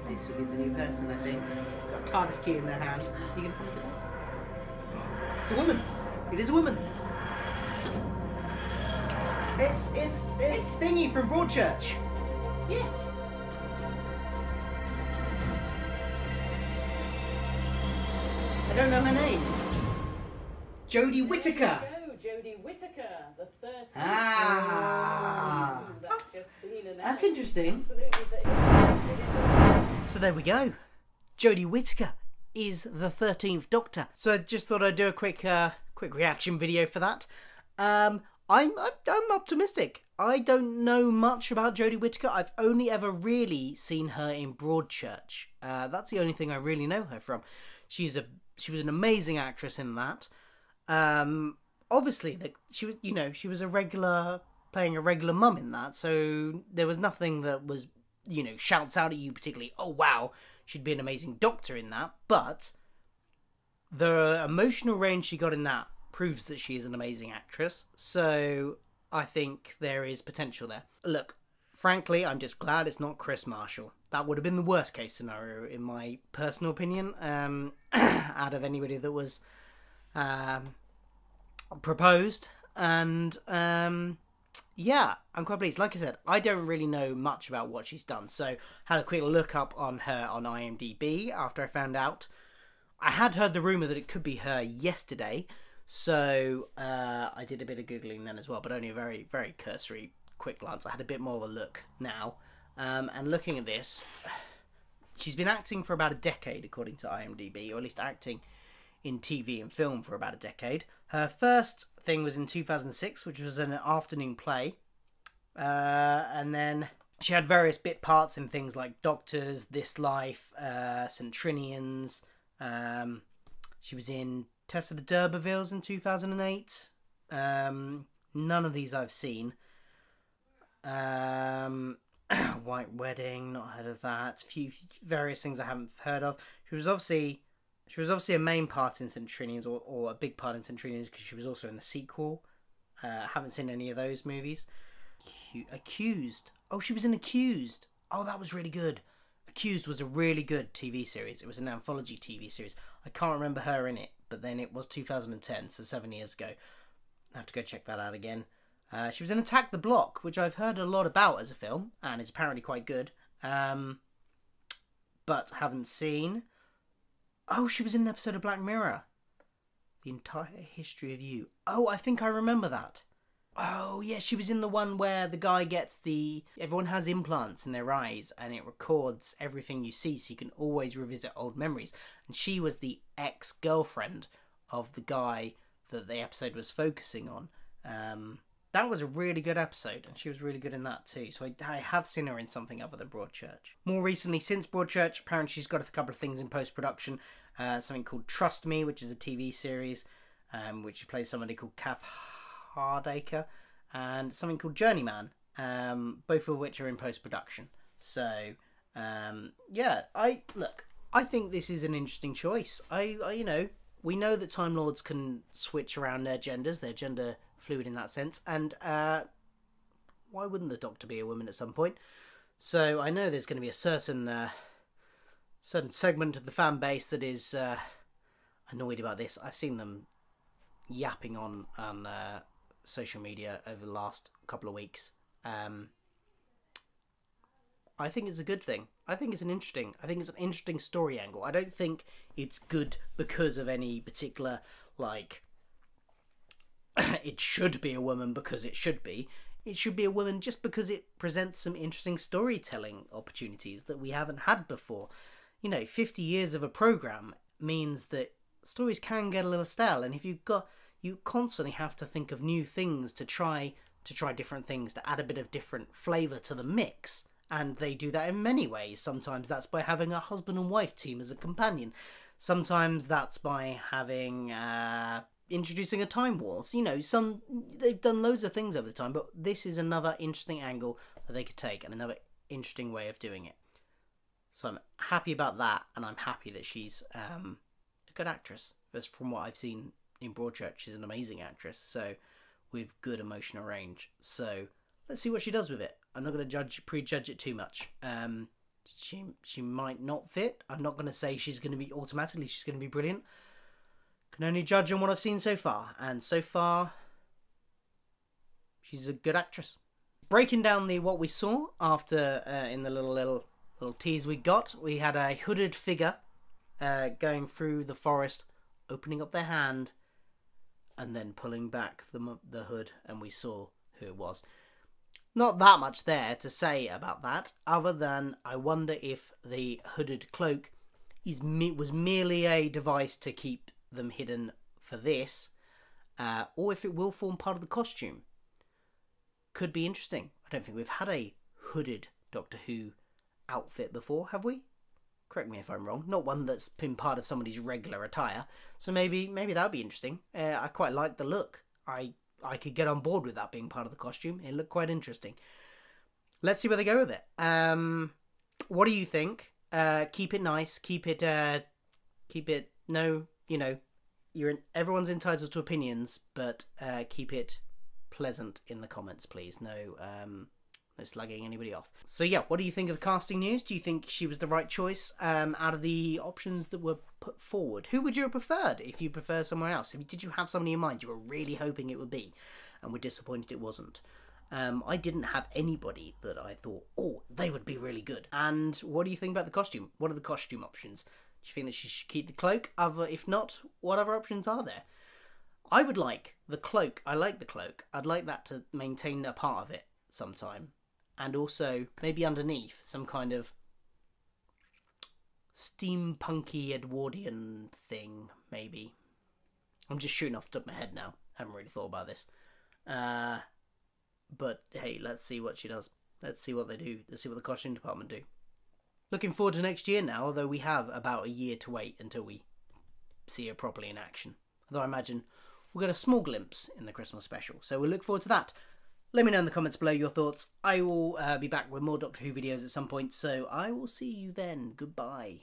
This will be the new person, I think. Got a TARDIS key in their hand. You can pass it on. It's a woman. It is a woman. It's Thingy from Broadchurch. Yes. I don't know her name. Jodie Whittaker. There you go, Jodie Whittaker, the 13th. Ah. Oh, that's just been announced. That's interesting. Absolutely. So there we go. Jodie Whittaker is the 13th Doctor. So I just thought I'd do a quick reaction video for that. I'm optimistic. I don't know much about Jodie Whittaker. I've only ever really seen her in Broadchurch. That's the only thing I really know her from. She was an amazing actress in that. Obviously, she was playing a regular mum in that. So there was nothing that was, shouts out at you particularly. Oh wow, she'd be an amazing Doctor in that. But the emotional range she got in that proves that she is an amazing actress. So I think there is potential there. Look, frankly, I'm just glad it's not Chris Marshall. That would have been the worst case scenario, in my personal opinion, out of anybody that was proposed. And yeah, I'm quite pleased. Like I said, I don't really know much about what she's done, so had a quick look up on her on IMDb after I found out. I had heard the rumour that it could be her yesterday, so I did a bit of Googling then as well, but only a very, very cursory quick glance. I had a bit more of a look now. And looking at this, she's been acting for about a decade, according to IMDb, or at least acting in TV and film for about a decade. Her first thing was in 2006, which was an afternoon play. And then she had various bit parts in things like Doctors, This Life, St. Trinians. She was in Test of the D'Urbervilles in 2008. None of these I've seen. White Wedding, not heard of that. Various things I haven't heard of. She was obviously a main part in St. Trinians, or a big part in St. Trinians, because she was also in the sequel. Haven't seen any of those movies. Accused. Oh, she was in Accused. Oh, that was really good. Accused was a really good TV series. It was an anthology TV series. I can't remember her in it, but then it was 2010, so 7 years ago. I have to go check that out again. She was in Attack the Block, which I've heard a lot about as a film, and it's apparently quite good, but haven't seen. Oh, she was in an episode of Black Mirror. The Entire History of You. Oh, I think I remember that. Oh, yeah, she was in the one where the guy gets everyone has implants in their eyes, and it records everything you see, so you can always revisit old memories. And she was the ex-girlfriend of the guy that the episode was focusing on. That was a really good episode, and she was really good in that too. So I have seen her in something other than Broadchurch. More recently, since Broadchurch, apparently she's got a couple of things in post-production. Something called Trust Me, which is a TV series, which she plays somebody called Kath Hardacre, and something called Journeyman, both of which are in post-production. So, yeah, I think this is an interesting choice. We know that Time Lords can switch around their genders. They're gender fluid in that sense, and why wouldn't the Doctor be a woman at some point? So I know there's going to be a certain segment of the fan base that is annoyed about this. I've seen them yapping on social media over the last couple of weeks. I think it's a good thing. I think it's an interesting story angle. I don't think it's good because of any particular, like, it should be a woman because it should be. It should be a woman just because it presents some interesting storytelling opportunities that we haven't had before. 50 years of a program means that stories can get a little stale, and if you constantly have to think of new things to try different things, to add a bit of different flavour to the mix. And they do that in many ways. Sometimes that's by having a husband and wife team as a companion. Sometimes that's by having introducing a time waltz. They've done loads of things over the time, but this is another interesting angle that they could take and another interesting way of doing it. So I'm happy about that, and I'm happy that she's a good actress. Because from what I've seen in Broadchurch, she's an amazing actress. So with good emotional range. So let's see what she does with it. I'm not going to prejudge it too much. She might not fit. I'm not going to say she's going to be automatically she's going to be brilliant. Can only judge on what I've seen so far, and so far she's a good actress. Breaking down what we saw after in the little tease we got, we had a hooded figure going through the forest, opening up their hand, and then pulling back the hood, and we saw who it was. Not that much there to say about that, other than I wonder if the hooded cloak was merely a device to keep them hidden for this, or if it will form part of the costume. Could be interesting. I don't think we've had a hooded Doctor Who outfit before, have we? Correct me if I'm wrong. Not one that's been part of somebody's regular attire. So maybe that would be interesting. I quite like the look. I could get on board with that being part of the costume. It looked quite interesting. Let's see where they go with it. What do you think? Keep it nice. Keep it. No, everyone's entitled to opinions, but keep it pleasant in the comments, please. No slugging anybody off. So yeah, what do you think of the casting news? Do you think she was the right choice out of the options that were put forward? Who would you have preferred if you prefer somewhere else? Did you have somebody in mind you were really hoping it would be and were disappointed it wasn't? I didn't have anybody that I thought, oh, they would be really good. And what do you think about the costume? What are the costume options? Do you think that she should keep the cloak? If not, what other options are there? I would like the cloak. I like the cloak. I'd like that to maintain a part of it sometime. And also, maybe underneath, some kind of steampunky Edwardian thing, maybe. I'm just shooting off the top of my head now. Haven't really thought about this. But hey, let's see what she does. Let's see what they do. Let's see what the costume department do. Looking forward to next year now, although we have about a year to wait until we see her properly in action. Although I imagine we'll get a small glimpse in the Christmas special. So we'll look forward to that. Let me know in the comments below your thoughts. I will be back with more Doctor Who videos at some point, so I will see you then. Goodbye.